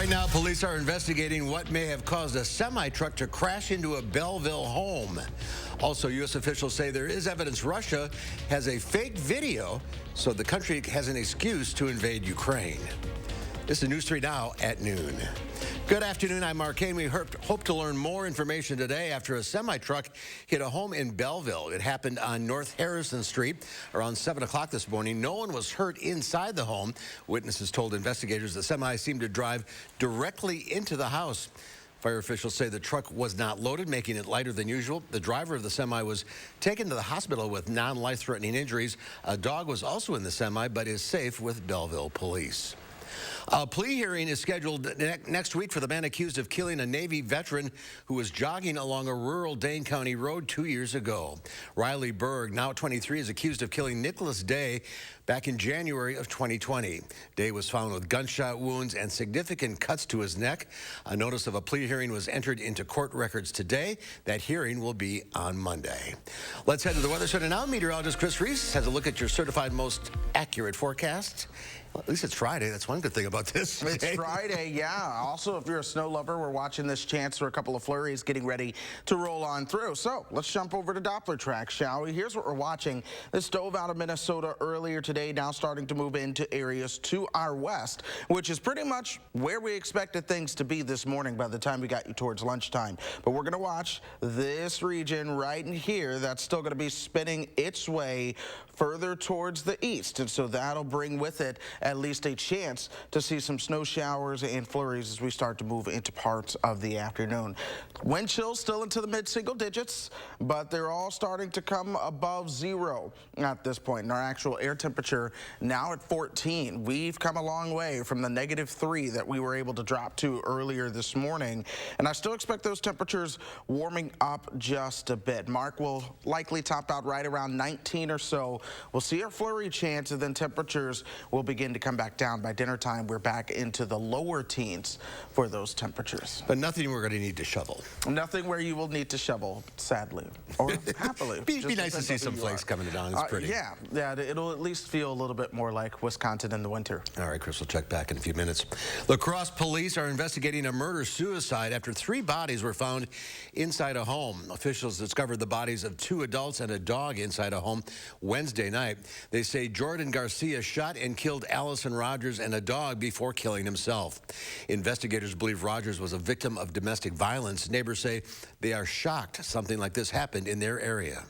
Right now, police are investigating what may have caused a semi-truck to crash into a Belleville home. Also, U.S. officials say there is evidence Russia has a fake video, so the country has an excuse to invade Ukraine. This is News 3 Now at noon. Good afternoon, I'm Mark Kane. We hope to learn more information today after a semi-truck hit a home in Belleville. It happened on North Harrison Street around 7 o'clock this morning. No one was hurt inside the home. Witnesses told investigators the semi seemed to drive directly into the house. Fire officials say the truck was not loaded, making it lighter than usual. The driver of the semi was taken to the hospital with non-life-threatening injuries. A dog was also in the semi, but is safe with Belleville police. A plea hearing is scheduled next week for the man accused of killing a Navy veteran who was jogging along a rural Dane County road 2 years ago. Riley Berg, now 23, is accused of killing Nicholas Day back in January of 2020. Day was found with gunshot wounds and significant cuts to his neck. A notice of a plea hearing was entered into court records today. That hearing will be on Monday. Let's head to the weather center now. Meteorologist Chris Reese has a look at your certified most accurate forecast. Well, at least it's Friday. That's one good thing about this. It's Friday, yeah. Also, if you're a snow lover, we're watching this chance for a couple of flurries getting ready to roll on through. So let's jump over to Doppler tracks, shall we? Here's what we're watching. This dove out of Minnesota earlier today, now starting to move into areas to our west, which is pretty much where we expected things to be this morning by the time we got you towards lunchtime. But we're going to watch this region right in here that's still going to be spinning its way further towards the east. And so that'll bring with it at least a chance to see some snow showers and flurries as we start to move into parts of the afternoon. Wind chills still into the mid-single digits, but they're all starting to come above zero at this point. And our actual air temperature now at 14. We've come a long way from the -3 that we were able to drop to earlier this morning. And I still expect those temperatures warming up just a bit. Mark will likely top out right around 19 or so. We'll see our flurry chance, and then temperatures will begin to come back down. By dinner time, we're back into the lower teens for those temperatures. But nothing we're going to need to shovel. Nothing where you will need to shovel, sadly, or happily. Be nice to see some flakes coming down. It's pretty. Yeah, it'll at least feel a little bit more like Wisconsin in the winter. All right, Chris, we'll check back in a few minutes. The Crosse police are investigating a murder-suicide after 3 bodies were found inside a home. Officials discovered the bodies of 2 adults and a dog inside a home Wednesday night. They say Jordan Garcia shot and killed Allison Rogers and a dog before killing himself. Investigators believe Rogers was a victim of domestic violence. Neighbors say they are shocked something like this happened in their area.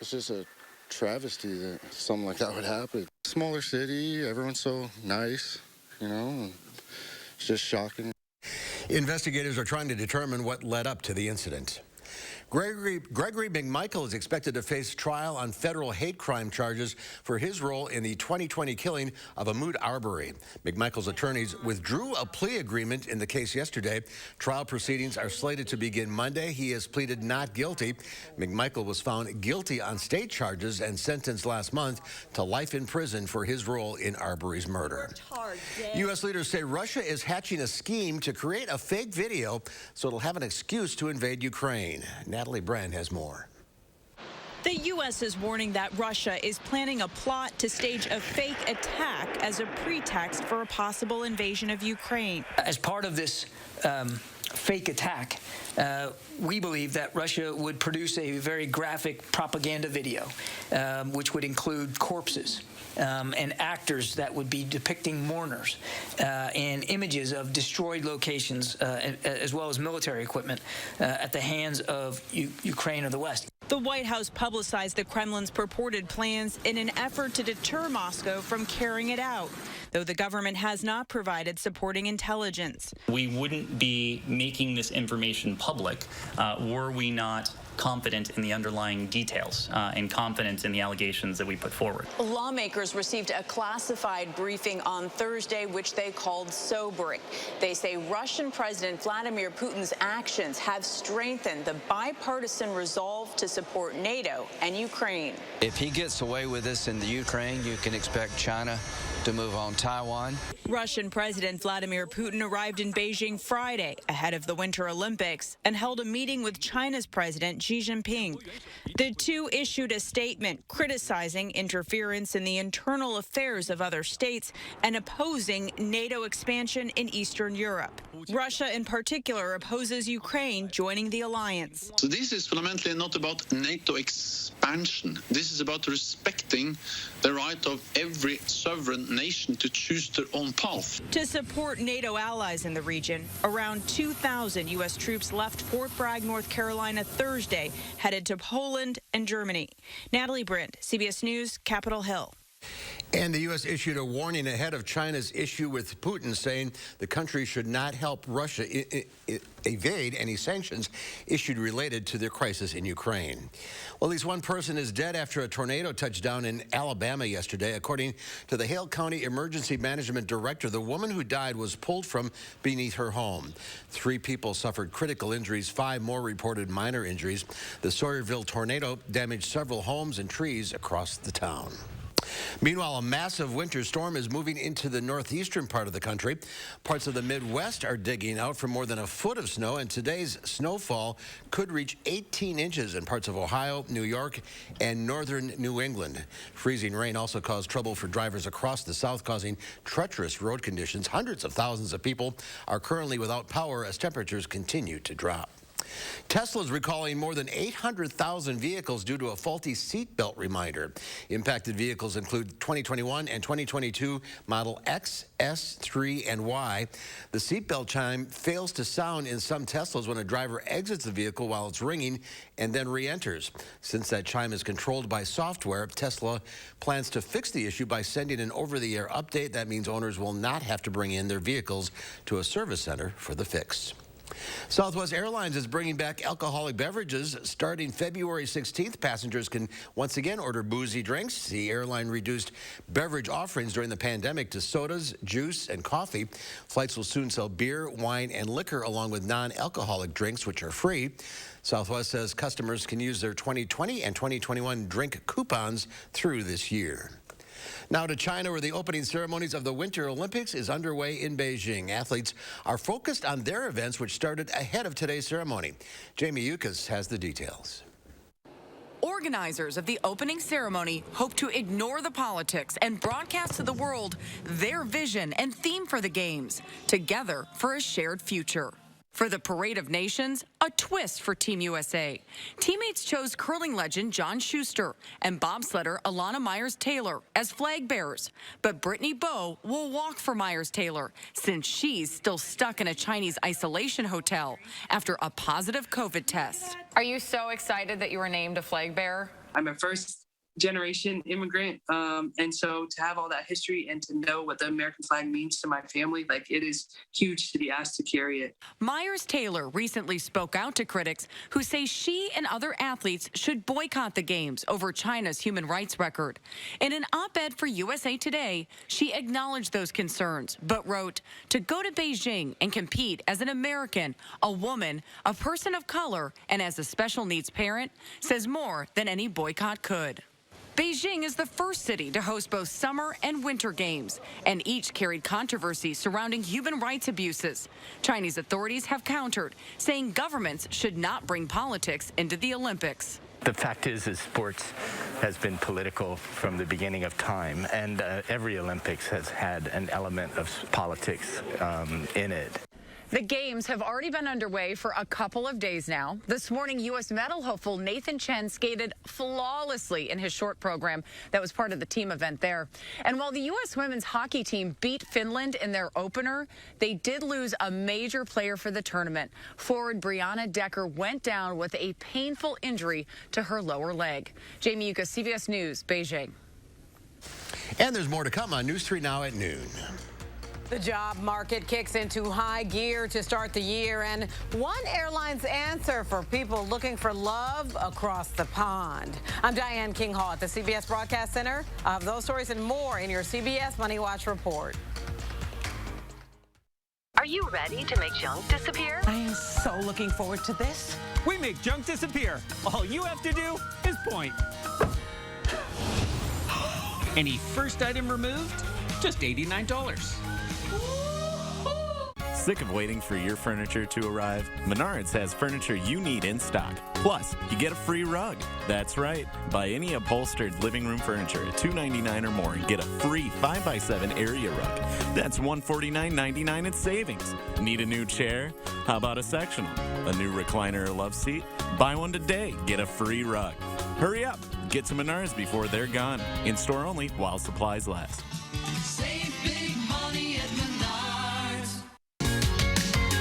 It's just a travesty that something like that would happen. Smaller city, everyone's so nice, you know, and it's just shocking. Investigators are trying to determine what led up to the incident. Gregory McMichael is expected to face trial on federal hate crime charges for his role in the 2020 killing of Ahmaud Arbery. McMichael's attorneys withdrew a plea agreement in the case yesterday. Trial proceedings are slated to begin Monday. He has pleaded not guilty. McMichael was found guilty on state charges and sentenced last month to life in prison for his role in Arbery's murder. U.S. leaders say Russia is hatching a scheme to create a fake video so it'll have an excuse to invade Ukraine. Natalie Brand has more. The U.S. is warning that Russia is planning a plot to stage a fake attack as a pretext for a possible invasion of Ukraine. As part of this fake attack, we believe that Russia would produce a very graphic propaganda video, which would include corpses and actors that would be depicting mourners and images of destroyed locations as well as military equipment at the hands of Ukraine or the West. The White House publicized the Kremlin's purported plans in an effort to deter Moscow from carrying it out, though the government has not provided supporting intelligence. We wouldn't be making this information public were we not confident in the underlying details and confident in the allegations that we put forward. Lawmakers received a classified briefing on Thursday, which they called sobering. They say Russian President Vladimir Putin's actions have strengthened the bipartisan resolve off to support NATO and Ukraine. If he gets away with this in the Ukraine, you can expect China to move on Taiwan. Russian President Vladimir Putin arrived in Beijing Friday ahead of the Winter Olympics and held a meeting with China's President Xi Jinping. The two issued a statement criticizing interference in the internal affairs of other states and opposing NATO expansion in Eastern Europe. Russia, in particular, opposes Ukraine joining the alliance. So this is fundamentally not about NATO expansion. This is about respecting the right of every sovereign nation to choose their own path. To support NATO allies in the region, around 2,000 U.S. troops left Fort Bragg, North Carolina Thursday, headed to Poland and Germany. Natalie Brind, CBS News, Capitol Hill. And the U.S. issued a warning ahead of China's issue with Putin, saying the country should not help Russia evade any sanctions issued related to the crisis in Ukraine. Well, at least one person is dead after a tornado touched down in Alabama yesterday. According to the Hale County Emergency Management Director, the woman who died was pulled from beneath her home. 3 people suffered critical injuries. 5 more reported minor injuries. The Sawyerville tornado damaged several homes and trees across the town. Meanwhile, a massive winter storm is moving into the northeastern part of the country. Parts of the Midwest are digging out for more than a foot of snow, and today's snowfall could reach 18 inches in parts of Ohio, New York, and northern New England. Freezing rain also caused trouble for drivers across the South, causing treacherous road conditions. Hundreds of thousands of people are currently without power as temperatures continue to drop. Tesla is recalling more than 800,000 vehicles due to a faulty seatbelt reminder. Impacted vehicles include 2021 and 2022 Model X, S, 3, and Y. The seatbelt chime fails to sound in some Teslas when a driver exits the vehicle while it's ringing and then re-enters. Since that chime is controlled by software, Tesla plans to fix the issue by sending an over-the-air update. That means owners will not have to bring in their vehicles to a service center for the fix. Southwest Airlines is bringing back alcoholic beverages. Starting February 16th, passengers can once again order boozy drinks. The airline reduced beverage offerings during the pandemic to sodas, juice, and coffee. Flights will soon sell beer, wine, and liquor along with non-alcoholic drinks, which are free. Southwest says customers can use their 2020 and 2021 drink coupons through this year. Now to China, where the opening ceremonies of the Winter Olympics is underway in Beijing. Athletes are focused on their events, which started ahead of today's ceremony. Jamie Yukas has the details. Organizers of the opening ceremony hope to ignore the politics and broadcast to the world their vision and theme for the Games, together for a shared future. For the Parade of Nations, a twist for Team USA. Teammates chose curling legend John Schuster and bobsledder Alana Myers-Taylor as flag bearers. But Brittany Bowe will walk for Myers-Taylor since she's still stuck in a Chinese isolation hotel after a positive COVID test. Are you so excited that you were named a flag bearer? I'm a first-generation immigrant, and so to have all that history and to know what the American flag means to my family, like, it is huge to be asked to carry it. Myers-Taylor recently spoke out to critics who say she and other athletes should boycott the Games over China's human rights record. In an op-ed for USA Today, she acknowledged those concerns, but wrote, "To go to Beijing and compete as an American, a woman, a person of color, and as a special needs parent says more than any boycott could." Beijing is the first city to host both summer and winter games, and each carried controversy surrounding human rights abuses. Chinese authorities have countered, saying governments should not bring politics into the Olympics. The fact is sports has been political from the beginning of time, and every Olympics has had an element of politics in it. The Games have already been underway for a couple of days now. This morning, U.S. medal hopeful Nathan Chen skated flawlessly in his short program that was part of the team event there. And while the U.S. women's hockey team beat Finland in their opener, they did lose a major player for the tournament. Forward Brianna Decker went down with a painful injury to her lower leg. Jamie Yukas, CBS News, Beijing. And there's more to come on News 3 Now at noon. The job market kicks into high gear to start the year, and one airline's answer for people looking for love across the pond. I'm Diane King Hall at the CBS Broadcast Center. I have those stories and more in your CBS Money Watch report. Are you ready to make junk disappear? I am so looking forward to this. We make junk disappear. All you have to do is point. Any first item removed? Just $89. Sick of waiting for your furniture to arrive? Menards has furniture you need in stock. Plus, you get a free rug. That's right. Buy any upholstered living room furniture at $299 or more and get a free 5x7 area rug. That's $149.99 in savings. Need a new chair? How about a sectional? A new recliner or love seat? Buy one today. Get a free rug. Hurry up. Get to Menards before they're gone. In store only while supplies last. Save big money at Menards.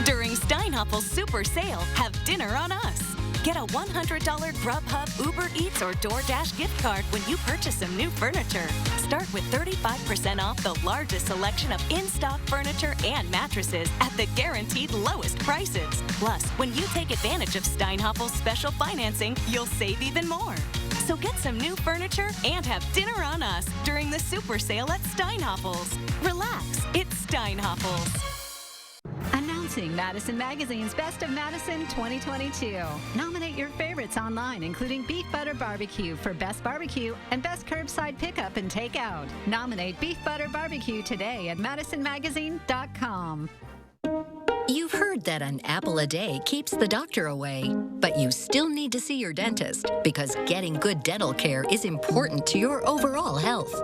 During Steinhoffel's Super Sale, have dinner on us. Get a $100 Grubhub, Uber Eats, or DoorDash gift card when you purchase some new furniture. Start with 35% off the largest selection of in-stock furniture and mattresses at the guaranteed lowest prices. Plus, when you take advantage of Steinhoffel's special financing, you'll save even more. So get some new furniture and have dinner on us during the Super Sale at Steinhoffel's. Relax, it's Steinhoffel's. Announcing Madison Magazine's Best of Madison 2022. Nominate your favorites online, including Beef Butter Barbecue for Best Barbecue and Best Curbside Pickup and Takeout. Nominate Beef Butter Barbecue today at MadisonMagazine.com. You've heard that an apple a day keeps the doctor away, but you still need to see your dentist because getting good dental care is important to your overall health.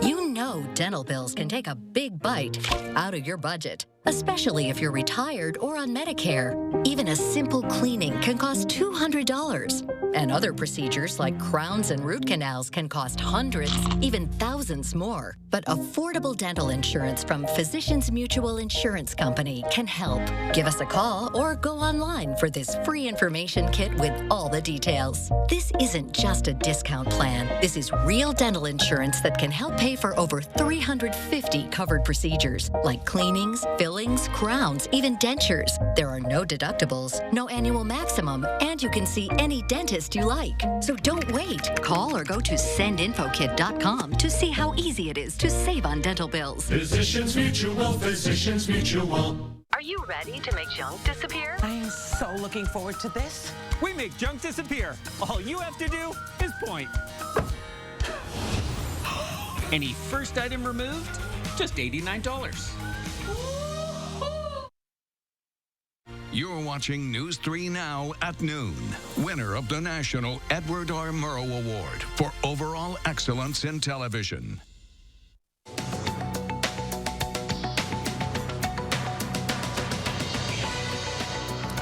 You know dental bills can take a big bite out of your budget, especially if you're retired or on Medicare. Even a simple cleaning can cost $200. And other procedures like crowns and root canals can cost hundreds, even thousands more. But affordable dental insurance from Physicians Mutual Insurance Company can help. Give us a call or go online for this free information kit with all the details. This isn't just a discount plan. This is real dental insurance that can help pay for over 350 covered procedures like cleanings, fillings, crowns, even dentures. There are no deductibles, no annual maximum, and you can see any dentist you like. So don't wait. Call or go to sendinfokit.com to see how easy it is to save on dental bills. Physicians Mutual, Physicians Mutual. Are you ready to make junk disappear? I am so looking forward to this. We make junk disappear. All you have to do is point. Any first item removed? Just $89. You're watching News 3 Now at noon. Winner of the National Edward R. Murrow Award for Overall Excellence in Television.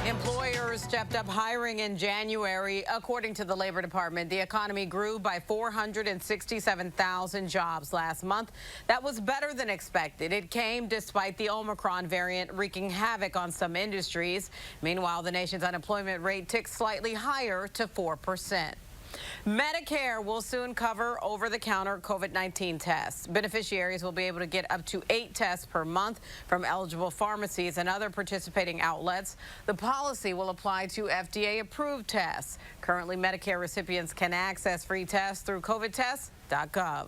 Employers stepped up hiring in January. According to the Labor Department, the economy grew by 467,000 jobs last month. That was better than expected. It came despite the Omicron variant wreaking havoc on some industries. Meanwhile, the nation's unemployment rate ticked slightly higher to 4%. Medicare will soon cover over-the-counter COVID-19 tests. Beneficiaries will be able to get up to 8 tests per month from eligible pharmacies and other participating outlets. The policy will apply to FDA-approved tests. Currently, Medicare recipients can access free tests through covidtests.gov.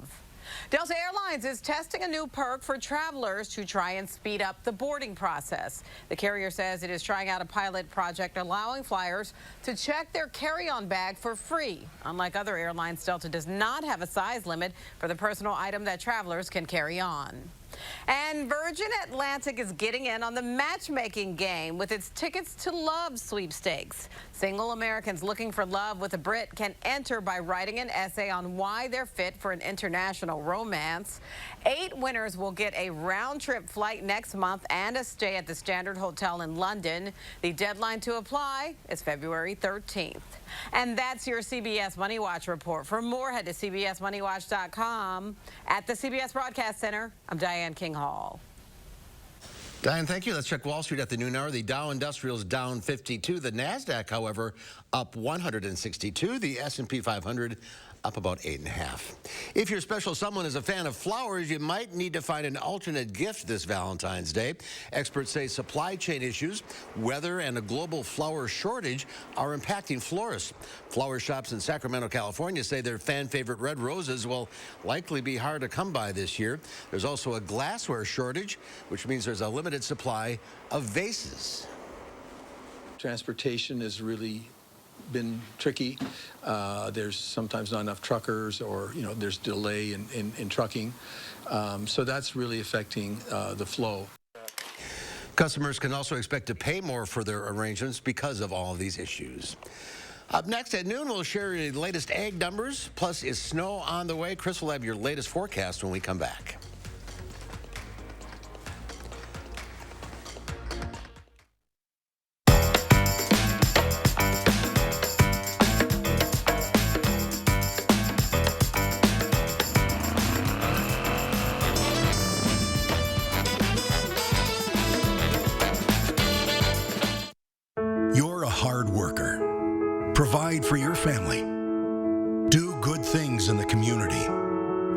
Delta Airlines is testing a new perk for travelers to try and speed up the boarding process. The carrier says it is trying out a pilot project allowing flyers to check their carry-on bag for free. Unlike other airlines, Delta does not have a size limit for the personal item that travelers can carry on. And Virgin Atlantic is getting in on the matchmaking game with its Tickets to Love sweepstakes. Single Americans looking for love with a Brit can enter by writing an essay on why they're fit for an international romance. 8 winners will get a round-trip flight next month and a stay at the Standard Hotel in London. The deadline to apply is February 13th. And that's your CBS Money Watch report. For more, head to cbsmoneywatch.com. At the CBS Broadcast Center, I'm Diane King Hall. Diane, thank you. Let's check Wall Street at the noon hour. The Dow Industrials down 52. The NASDAQ, however, up 162. The S&P 500 up about 8.5. If your special someone is a fan of flowers, you might need to find an alternate gift this Valentine's Day. Experts say supply chain issues, weather, and a global flower shortage are impacting florists. Flower shops in Sacramento, California say their fan favorite red roses will likely be hard to come by this year. There's also a glassware shortage, which means there's a limited supply of vases. Transportation has really been tricky. There's sometimes not enough truckers, or there's delay in trucking. So that's really affecting the flow. Customers can also expect to pay more for their arrangements because of all of these issues. Up next at noon, we'll share your latest egg numbers. Plus, is snow on the way? Chris will have your latest forecast when we come back. You're a hard worker. Provide for your family. Do good things in the community.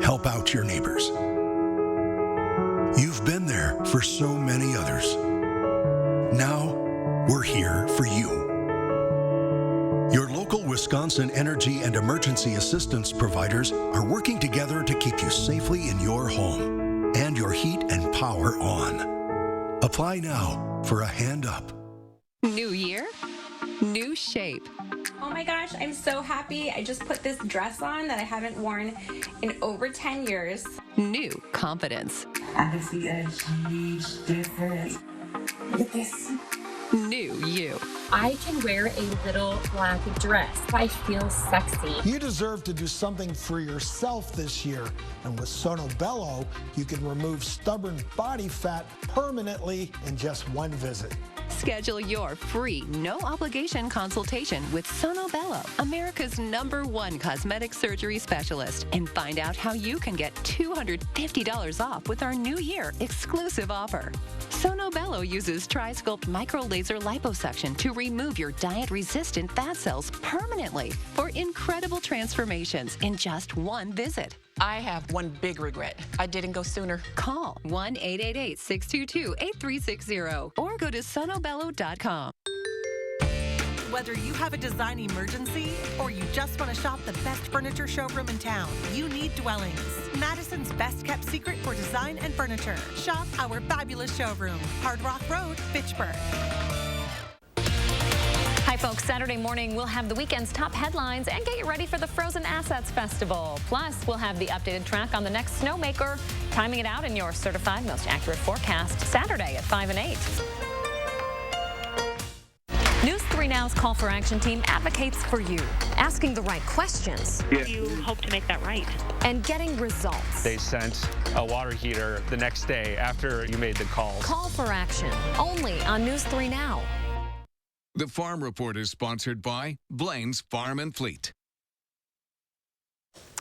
Help out your neighbors. You've been there for so many others. Now, we're here for you. Your local Wisconsin energy and emergency assistance providers are working together to keep you safely in your home and your heat and power on. Apply now for a hand up. New year, new shape. Oh my gosh, I'm so happy. I just put this dress on that I haven't worn in over 10 years. New confidence. I can see a huge difference. Look at this. New you. I can wear a little black dress. I feel sexy. You deserve to do something for yourself this year. And with Sono Bello, you can remove stubborn body fat permanently in just one visit. Schedule your free, no-obligation consultation with Sono Bello, America's #1 cosmetic surgery specialist, and find out how you can get $250 off with our New Year exclusive offer. Sono Bello uses Tri-Sculpt micro-laser liposuction to remove your diet-resistant fat cells permanently for incredible transformations in just one visit. I have one big regret. I didn't go sooner. Call 1-888-622-8360 or go to sonobello.com. Whether you have a design emergency or you just want to shop the best furniture showroom in town, you need Dwellings, Madison's best kept secret for design and furniture. Shop our fabulous showroom, Hard Rock Road, Fitchburg. Hi folks, Saturday morning we'll have the weekend's top headlines and get you ready for the Frozen Assets Festival. Plus, we'll have the updated track on the next snowmaker, timing it out in your certified most accurate forecast Saturday at 5 and 8. News 3 Now's Call for Action team advocates for you, asking the right questions. Yeah. You hope to make that right. And getting results. They sent a water heater the next day after you made the call. Call for Action, only on News 3 Now. The Farm Report is sponsored by Blaine's Farm and Fleet.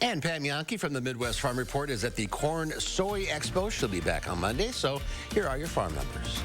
And Pam Yankee from the Midwest Farm Report is at the Corn Soy Expo. She'll be back on Monday, so here are your farm numbers.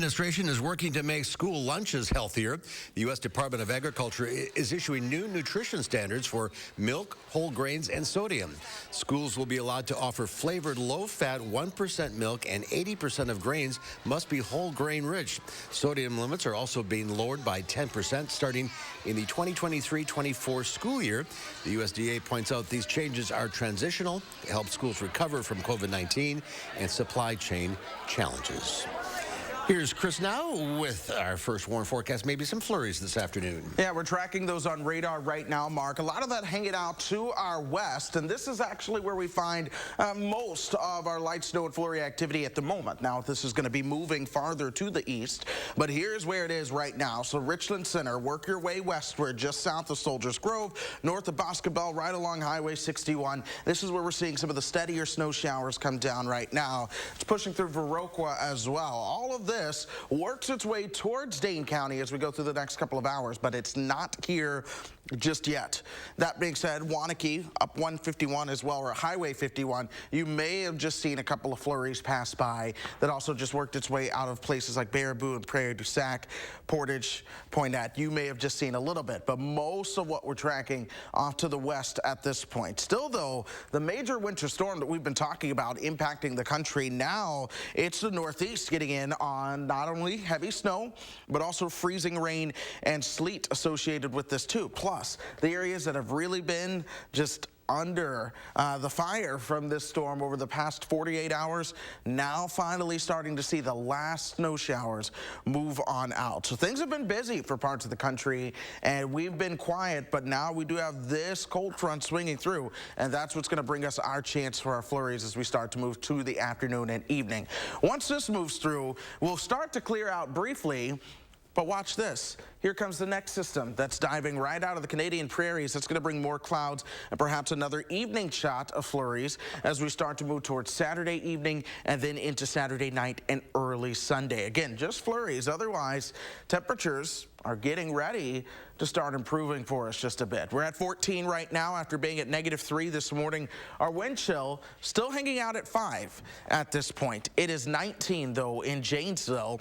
administration is working to make school lunches healthier. The U.S. Department of Agriculture is issuing new nutrition standards for milk, whole grains, and sodium. Schools will be allowed to offer flavored low-fat 1% milk, and 80% of grains must be whole grain rich. Sodium limits are also being lowered by 10% starting in the 2023-24 school year. The USDA points out these changes are transitional to help schools recover from COVID-19 and supply chain challenges. Here's Chris now with our first warm forecast, maybe some flurries this afternoon. Yeah, we're tracking those on radar right now, Mark. A lot of that hanging out to our west, and this is actually where we find most of our light snow and flurry activity at the moment. Now, this is going to be moving farther to the east, but here's where it is right now. So Richland Center, work your way westward, just south of Soldiers Grove, north of Boscobel, right along Highway 61. This is where we're seeing some of the steadier snow showers come down right now. It's pushing through Viroqua as well. All of this works its way towards Dane County as we go through the next couple of hours, but it's not here just yet. That being said, Waunakee up 151 as well, or Highway 51. You may have just seen a couple of flurries pass by that also just worked its way out of places like Baraboo and Prairie du Sac, Portage, Poinette. You may have just seen a little bit, but most of what we're tracking off to the west at this point. Still, though, the major winter storm that we've been talking about impacting the country now, it's the northeast getting in on not only heavy snow, but also freezing rain and sleet associated with this too. Plus, the areas that have really been just under the fire from this storm over the past 48 hours, now finally starting to see the last snow showers move on out. So things have been busy for parts of the country, and we've been quiet, but now we do have this cold front swinging through, and that's what's going to bring us our chance for our flurries as we start to move to the afternoon and evening. Once this moves through, we'll start to clear out briefly. But watch this. Here comes the next system that's diving right out of the Canadian prairies. That's going to bring more clouds and perhaps another evening shot of flurries as we start to move towards Saturday evening and then into Saturday night and early Sunday. Again, just flurries. Otherwise, temperatures are getting ready to start improving for us just a bit. We're at 14 right now after being at -3 this morning. Our wind chill still hanging out at 5 at this point. It is 19, though, in Janesville.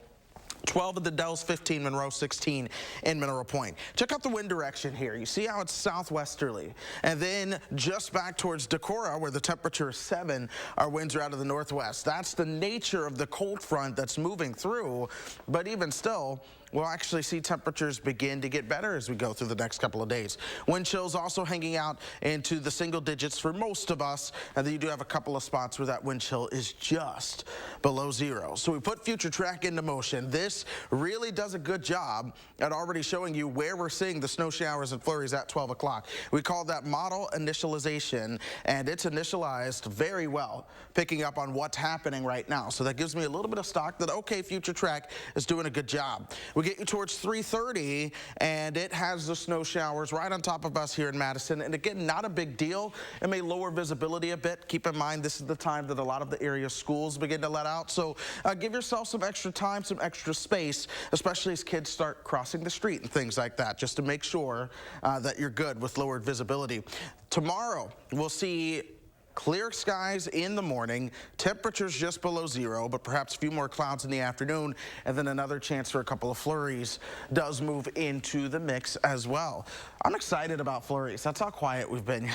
12 at the Dells, 15 Monroe, 16 in Mineral Point. Check out the wind direction here. You see how it's southwesterly. And then just back towards Decorah, where the temperature is 7, our winds are out of the northwest. That's the nature of the cold front that's moving through. But even still, we'll actually see temperatures begin to get better as we go through the next couple of days. Wind chills also hanging out into the single digits for most of us, and then you do have a couple of spots where that wind chill is just below 0. So we put Future Track into motion. This really does a good job at already showing you where we're seeing the snow showers and flurries at 12 o'clock. We call that model initialization, and it's initialized very well, picking up on what's happening right now. So that gives me a little bit of stock that, okay, Future Track is doing a good job. We get you towards 3:30, and it has the snow showers right on top of us here in Madison. And again, not a big deal. It may lower visibility a bit. Keep in mind, this is the time that a lot of the area schools begin to let out. So give yourself some extra time, some extra space, especially as kids start crossing the street and things like that, just to make sure that you're good with lowered visibility. Tomorrow, we'll see clear skies in the morning, temperatures just below 0, but perhaps a few more clouds in the afternoon, and then another chance for a couple of flurries does move into the mix as well. I'm excited about flurries. That's how quiet we've been.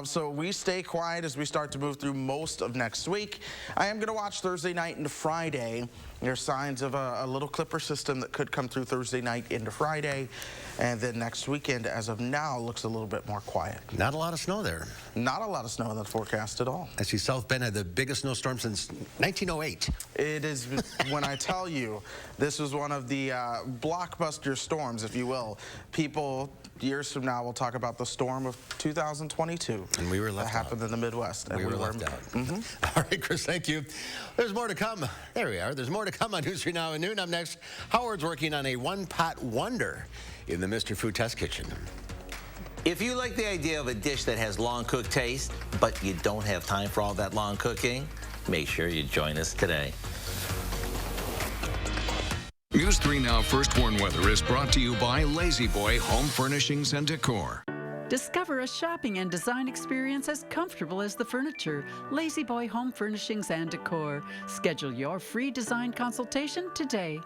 So we stay quiet as we start to move through most of next week. I am going to watch Thursday night into Friday. There's signs of a little clipper system that could come through Thursday night into Friday. And then next weekend, as of now, looks a little bit more quiet. Not a lot of snow there. Not a lot of snow in the forecast at all. I see South Bend had the biggest snowstorm since 1908. It is, when I tell you, this was one of the blockbuster storms, if you will. People, years from now, will talk about the storm of 2022. And we were left out. That happened in the Midwest. And we were left out. All right, Chris, thank you. There's more to come. There we are. There's more to come on News 3 Now and Noon. Up next, Howard's working on a one-pot wonder in the Mr. Food Test Kitchen. If you like the idea of a dish that has long-cooked taste, but you don't have time for all that long cooking, make sure you join us today. News 3 Now First Warn Weather is brought to you by Lazy Boy Home Furnishings and Decor. Discover a shopping and design experience as comfortable as the furniture. Lazy Boy Home Furnishings and Decor. Schedule your free design consultation today.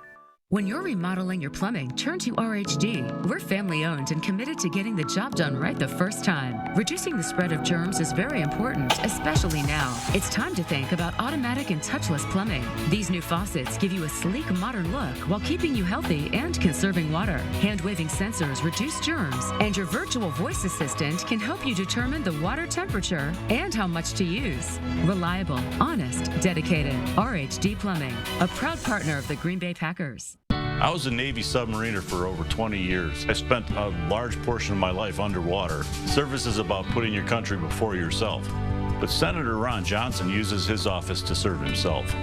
When you're remodeling your plumbing, turn to RHD. We're family-owned and committed to getting the job done right the first time. Reducing the spread of germs is very important, especially now. It's time to think about automatic and touchless plumbing. These new faucets give you a sleek, modern look while keeping you healthy and conserving water. Hand-waving sensors reduce germs, and your virtual voice assistant can help you determine the water temperature and how much to use. Reliable, honest, dedicated. RHD Plumbing, a proud partner of the Green Bay Packers. I was a Navy submariner for over 20 years. I spent a large portion of my life underwater. Service is about putting your country before yourself. But Senator Ron Johnson uses his office to serve himself.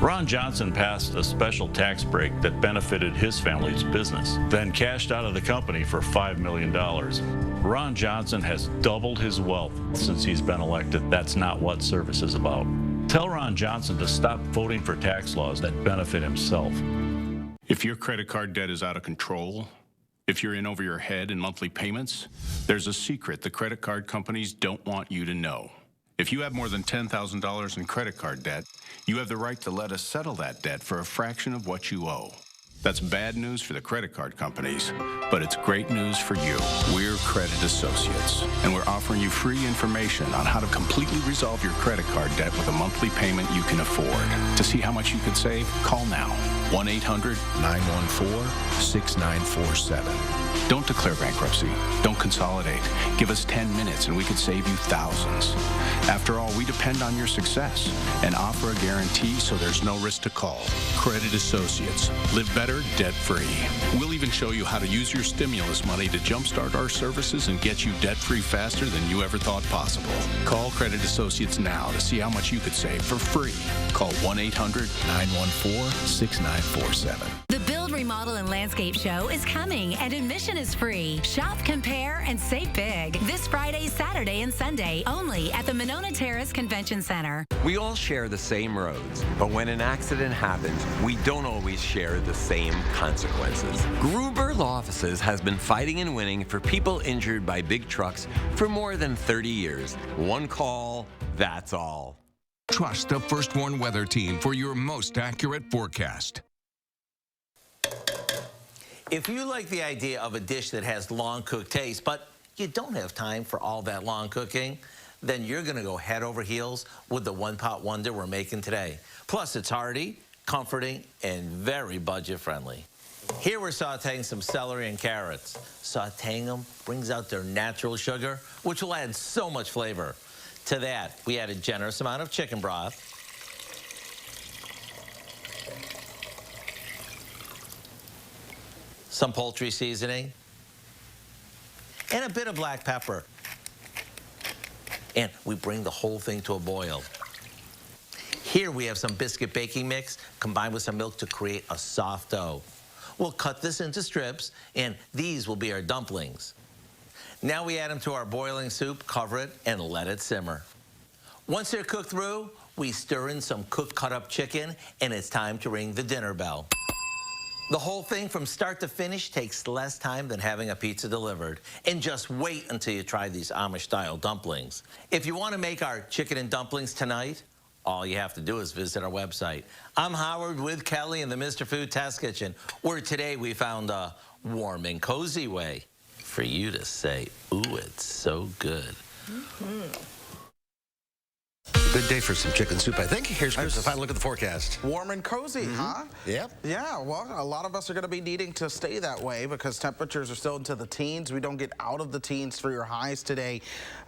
Ron Johnson passed a special tax break that benefited his family's business, then cashed out of the company for $5 million. Ron Johnson has doubled his wealth since he's been elected. That's not what service is about. Tell Ron Johnson to stop voting for tax laws that benefit himself. If your credit card debt is out of control, if you're in over your head in monthly payments, there's a secret the credit card companies don't want you to know. If you have more than $10,000 in credit card debt, you have the right to let us settle that debt for a fraction of what you owe. That's bad news for the credit card companies, but it's great news for you. We're Credit Associates, and we're offering you free information on how to completely resolve your credit card debt with a monthly payment you can afford. To see how much you could save, call now. 1-800-914-6947. Don't declare bankruptcy. Don't consolidate. Give us 10 minutes and we could save you thousands. After all, we depend on your success and offer a guarantee so there's no risk to call. Credit Associates. Live better, debt-free. We'll even show you how to use your stimulus money to jumpstart our services and get you debt-free faster than you ever thought possible. Call Credit Associates now to see how much you could save for free. Call 1-800-914-6947. The Build, Remodel, and Landscape Show is coming, and admission is free. Shop, compare, and save big. This Friday, Saturday, and Sunday, only at the Monona Terrace Convention Center. We all share the same roads, but when an accident happens, we don't always share the same consequences. Gruber Law Offices has been fighting and winning for people injured by big trucks for more than 30 years. One call, that's all. Trust the First Warn Weather Team for your most accurate forecast. If you like the idea of a dish that has long-cooked taste, but you don't have time for all that long cooking, then you're going to go head over heels with the one-pot wonder we're making today. Plus, it's hearty, comforting, and very budget-friendly. Here we're sauteing some celery and carrots. Sauteing them brings out their natural sugar, which will add so much flavor. To that, we add a generous amount of chicken broth, some poultry seasoning, and a bit of black pepper. And we bring the whole thing to a boil. Here we have some biscuit baking mix combined with some milk to create a soft dough. We'll cut this into strips, and these will be our dumplings. Now we add them to our boiling soup, cover it, and let it simmer. Once they're cooked through, we stir in some cooked cut-up chicken, and it's time to ring the dinner bell. The whole thing from start to finish takes less time than having a pizza delivered. And just wait until you try these Amish-style dumplings. If you want to make our chicken and dumplings tonight, all you have to do is visit our website. I'm Howard with Kelly in the Mr. Food Test Kitchen, where today we found a warm and cozy way for you to say, ooh, it's so good. Good day for some chicken soup, I think. Here's Chris, a final look at the forecast. Warm and cozy, huh? Yep. Yeah, well, a lot of us are going to be needing to stay that way because temperatures are still into the teens. We don't get out of the teens for your highs today,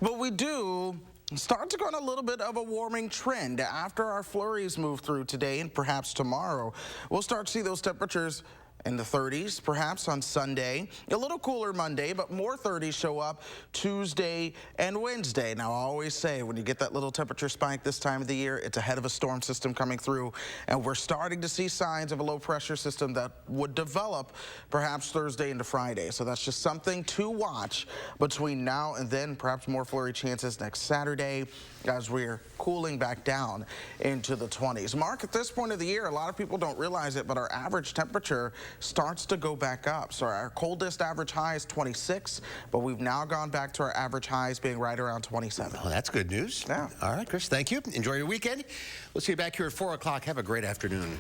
but we do start to go on a little bit of a warming trend. After our flurries move through today and perhaps tomorrow, we'll start to see those temperatures in the 30s, perhaps on Sunday. A little cooler Monday, but more 30s show up Tuesday and Wednesday. Now, I always say when you get that little temperature spike this time of the year, it's ahead of a storm system coming through, and we're starting to see signs of a low pressure system that would develop perhaps Thursday into Friday. So that's just something to watch between now and then. Perhaps more flurry chances next Saturday as we're cooling back down into the 20s. Mark, at this point of the year, a lot of people don't realize it, but our average temperature starts to go back up. So our coldest average high is 26, but we've now gone back to our average highs being right around 27. Oh, that's good news. Yeah. All right, Chris, thank you. Enjoy your weekend. We'll see you back here at 4 o'clock. Have a great afternoon.